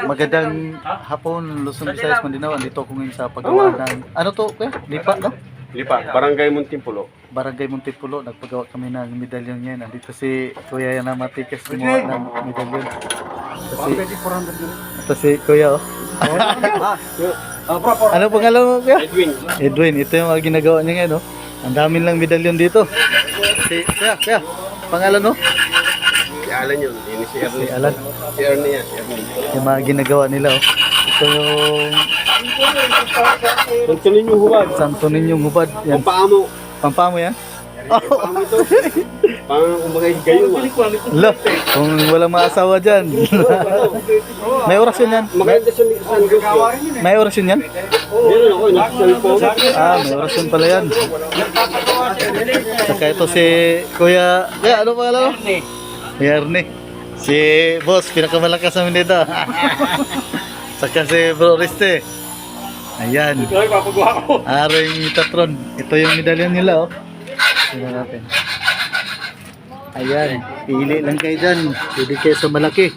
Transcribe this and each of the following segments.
Magandang hapon, Luzon, Visayas, Mindanao. Andito ako ngayon sa paggawa ng, ano to, kuya? Lipa, no? Lipa, Barangay Muntinpulo. Barangay Muntinpulo. Nagpagawa kami ng medalyon yan. Andito si Kuya yan na matikas gumawa ng medalyon. Ito si Kuya, oh. Ano pangalan mo, Kuya? Edwin. Edwin, ito yung mga ginagawa niya ngayon, oh. Ang dami lang medalyon dito. Kuya, pangalan, no? Si Alan yun. Yun si Ernie. Si Alan. Si Ernie yan. Si Ernie. Yung mga ginagawa nila, oh. Ito yung Santo Niño hubad. Santo Niñong hubad. Yan. Pampamo. Pampamo yan? Pampamo ito. Pang kumagay gayo. Lo, kung walang maasawa dyan. May orasyon yan? Maganda sa San Jose. May orasyon yan? Meron ako. Nasa cellphone. May orasyon pala yan. Saka ito si Kuya, ano pangalan mo? Ernie. Si boss, pinakamalakas namin dito. Saka si Bro Riste. Ayan. Aring Tatron. Ito yung medalyon nila, oh. Tingnan natin. Ayan. Pili lang kayo dyan. Pili kayo sa malaki.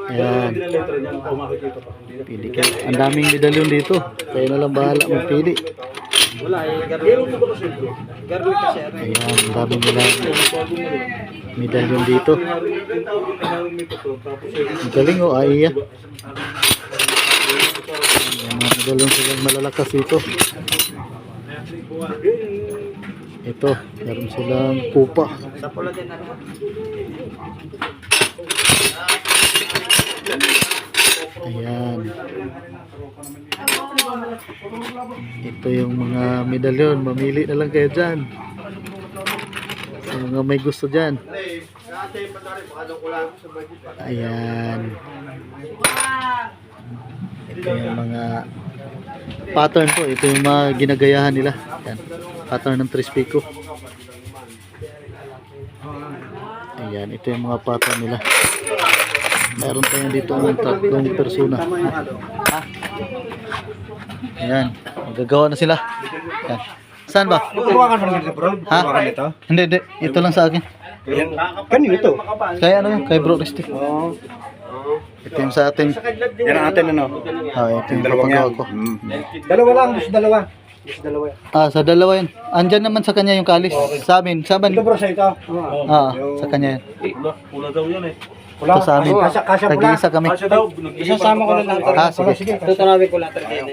Ayan. Pili kayo. Ang daming medalyon dito. Kayo na lang bahala magpili. Ayan. Ang daming medalyon dito. Ang galing, oh. Ay, ayan. Mga medalyon silang malalakas dito. Ito, meron silang kupa. Ayan. Ito yung mga medalyon. Mamili na lang kayo dyan. Sa mga may gusto dyan. Ayan. Ito yung mga pattern po. Ito yung mga ginagayahan nila. Ayan. Pattern ng Tres Pico. Ayan. Ito yung mga pattern nila. Meron tayo dito ng tatlong persona. Ayan. Magagawa na sila. Ayan. Saan ba? Ha? Hindi. Ito lang sa akin. Kanino ito? Kaya ano yun? Kay Bro Risty. Ito yung sa atin. Yan ang atin ano? Ito yung papagawa ko. Dalawa lang, dalawa. Sa dalawa yun. Andyan naman sa kanya yung kalis. Sa amin. Sa amin. Ito bro, sa ito. Sa kanya yan. Pula daw yan eh. Ito sa amin. Tag-iisa kami. Kasya daw. Isasama ko na lang. Sige. Tutunawin ko lang talaga yun.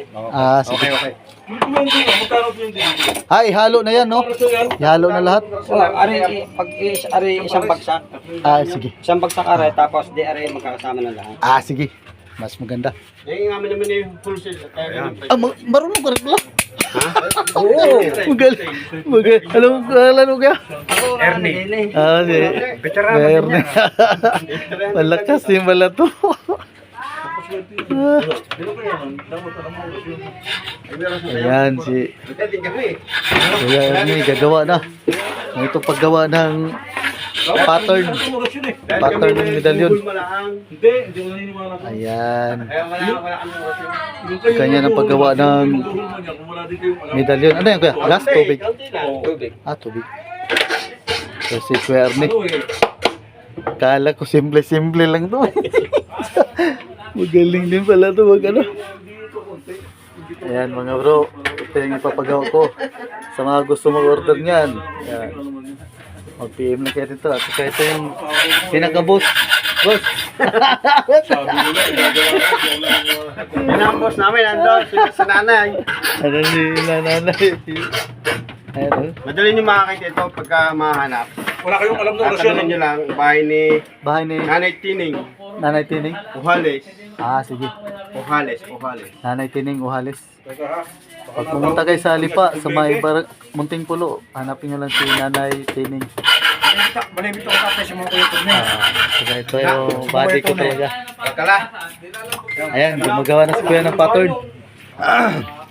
Sige. Okay. Magkano po yung dinigil? Ay, halo na yan, no? Ihalo na lahat. Ari isang bagsak. Sige. Isang bagsak ari tapos di ari magkakasama na lahat. Sige. Mas maganda. Yung amin naman yung full sale. Marunong ka rin pala. Oo. Magaling. Alam mo kaya? Ernie. Si Ernie. Malakas yung balato. Ayan si Kuya Ernie, gagawa na. Ito paggawa ng pattern ng medalyon. Hindi ko naniniwala ko. Ayan. Kanya ng paggawa ng medalyon. Ano yan, kuya? Gas? Tubig? Tubig. Kasi Kuya Ernie. Kala ko simple lang to. Magaling din pala to mag ano. Ayan mga bro, ito yung ipapagawa ko sa mga gusto mag-order niyan. Ayan. Mag-PM lang kayo dito. At kaya ito yung pinaka-boss. Boss! Yan ang boss namin, nandun. Sa nanay. Ano si nanay? Ayan. Madali nyo makakita ito pagka mahanap. Wala kayong alam ng orasyon. Tatanungin nyo lang, bahay ni Bahay ni Nanay Tining. Nanay Tining? Uhales. Sige. Uhales. Nanay Tining, Uhales. Pag pumunta kayo sa Lipa, sa may Muntinpulo, hanapin nyo lang si Nanay Tining. Malimit ako tapos sa mga kuya na. Saka ito yung body ko talaga. Pagkala. Ayan, gumagawa na si Kuya ng pattern.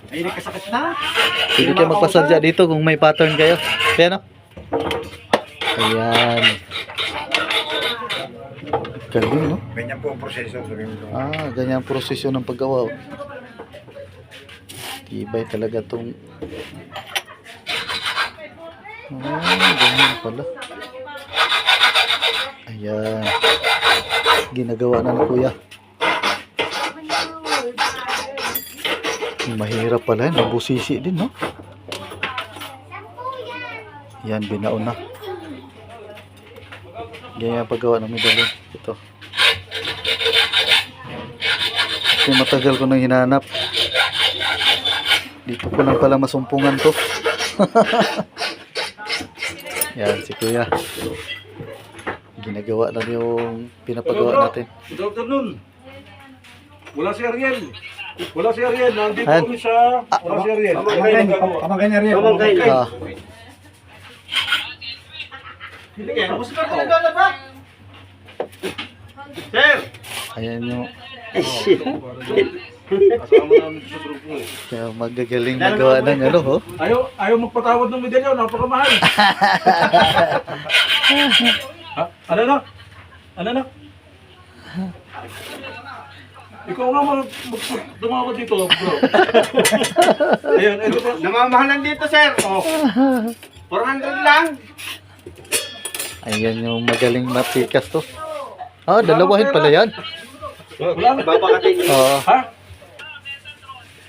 Ay, kasakit na. Pwede kayo magpasadya dito kung may pattern kayo. Kaya no? Ayan. Galing, no? Ganyan po ang proseso. Ganyan ang proseso ng paggawa. Tibay talaga itong... ganyan pala. Ayan. Ginagawa na ni Kuya. Mahirap pala yan. Nabusisi din, no? Yan, binaon na. Ganyan ang paggawa ng medalyon. Ito. Kasi matagal ko nang hinanap. Dito ko lang pala masumpungan to. Yan, si Kuya. Ginagawa na yung pinapagawa natin. Good afternoon. Wala si Ariel. Wala si Ariel. Nandito Ayan. kami sa... Wala si Ariel. Pamangkin niya rin. Ah, Sir! ayan yung Kasama namin sa grupo eh. kaya magagaling magawa ng ano, ho. Ayaw magpatawad ng medalyon. Napakamahal. Ha? Ano na? Ano na? Ikaw nga dumawad dito, bro. Ayan, ito pa. Namamahalan dito, sir. Oh. 400 lang. Ayan yung magaling matikas to. Ah, dalawahin pala yan. Wala na. Babakatin niyo. Oo. Ha?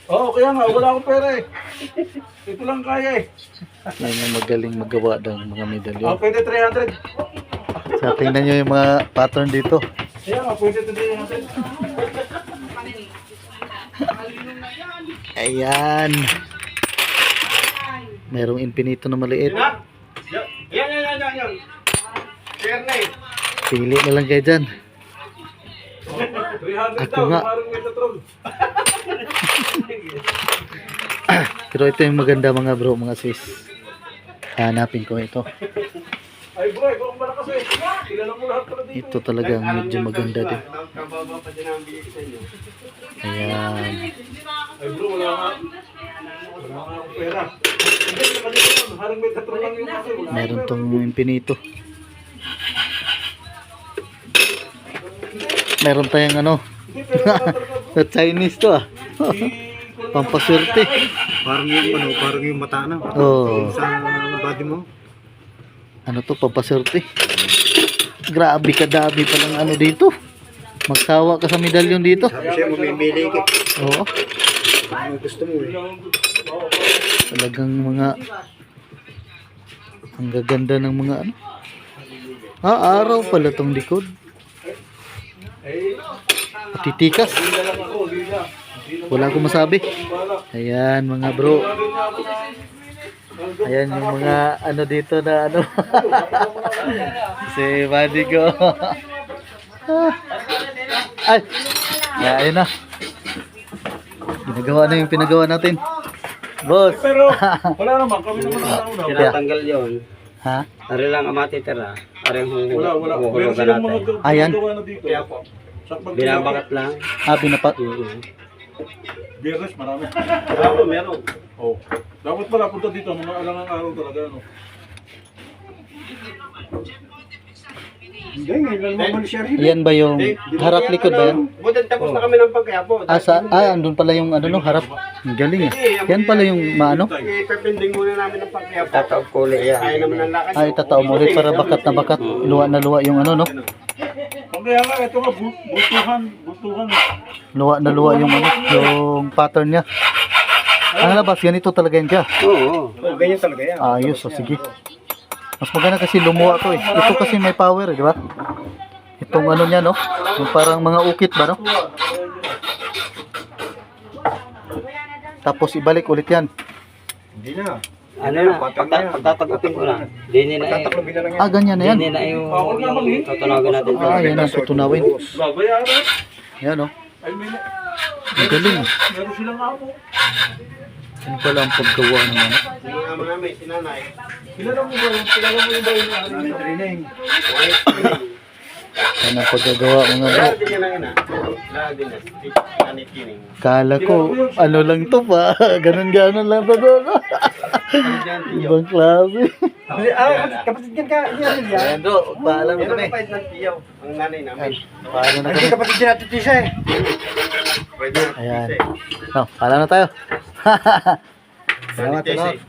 Oo, kaya nga. Wala akong pera eh. Ito lang kaya eh. Yan yung magaling magawa ng mga medalyon. Pwede 300. So, tingnan nyo yung mga pattern dito. Kaya nga, pwede 300. Ayan. Merong infinito na maliit. Yan. Sir na eh. Pili na lang kayo dyan. 300 Ako daw. nga. Parang Metatron. Pero ito yung maganda mga bro, mga sis. Hanapin ko ito. Ay bro, ikaw ang malakas eh. Kilala mo lahat pala dito. Ito talagang medyo maganda din. Kababa pa din ang bigay sa inyo. Ayan. Ay bro, wala nga. Wala nga akong pera. Hindi, nakalito nun. Parang Metatron lang yung kasi. Wala Meron akong tong infinito. Meron tayong ano, Hindi, pero wala talaga bro. sa Chinese to ah. Pampaswerte. Parang yung mata na. Oh, Sa body mo. ano to, pampaswerte. Grabe kadami palang ano dito. Magsawa ka sa medalyon dito. Siya mamimili ka. Oo, Ano gusto mo eh. talagang mga ang gaganda ng mga ano. Ah, araw pala tong likod. Titikas. Wala akong masabi. Ayan mga bro. Ayan yung mga ano dito na ano. Si buddy ko. Ay. Yeah, ayun na. Ginagawa na yung pinagawa natin. Boss. Pero wala naman. Kami naman ang nauna. Tinatanggal yun. Ha? Ari lang ang matitira. Ari ang Wala. Meron huhulugan silang mga natin. Ayan. gawa na dito. Kaya po. Sa Binabakat lang. Ah, pinapat. Biyernes, marami. Meron. Oh. Dapat pala punta dito. Mga alangang araw talaga. Ano? Hindi, ngayon lang naman siya rin. Yan ba yung harap likod ba yan? Buti tapos na kami ng pagkayapo. Andun pala yung ano no, harap. Ang galing eh. Yan pala yung maano. Ipepending muna namin ng pagkayapo. Tataog kuli yan. Kaya naman ang lakad. Ay, tatao mo ulit para bakat na bakat. Luwa na luwa yung ano no. Kaya nga, ito nga, butuhan. Luwa na luwa yung ano, yung pattern niya. Ang labas, ganito talaga yan siya. Oo. Ganyan talaga yan. Ayos, o sige. Mas maganda kasi lumuwa to eh. Ito kasi may power eh, di ba? Itong ano niya no, yung parang mga ukit ba no? Tapos ibalik ulit yan. Hindi na. Ano na, pagtatagupin ko lang. Dini na eh. Tataklobi na lang yan. Ah, ganyan na yan. Dini na yung tutunawin natin. Ah, yan ang tutunawin. Babayaran. Yan o. Ay, may Ang galing. meron silang amo. Yan pala ang paggawa ng ano. Sinama namin, sinanay. Kilala mo ba yung ba yung ari? Training. Yan ang paggagawa mga bro. Lahat din yan ang ina. Lahat din yan. Anikining. Kala ko, ano lang to pa. Ganon-ganon lang to doon. Ibang klase. Kapatid yan ka. Yan yan. Ayan bro, paalam Yan ang kami. kapatid ng tiyaw. Ang nanay namin. Paalam na Hindi kami. kapatid din natin tisa eh. Pwede na. Ayan. No, paalam na tayo. Salamat, Tisa salamat. eh.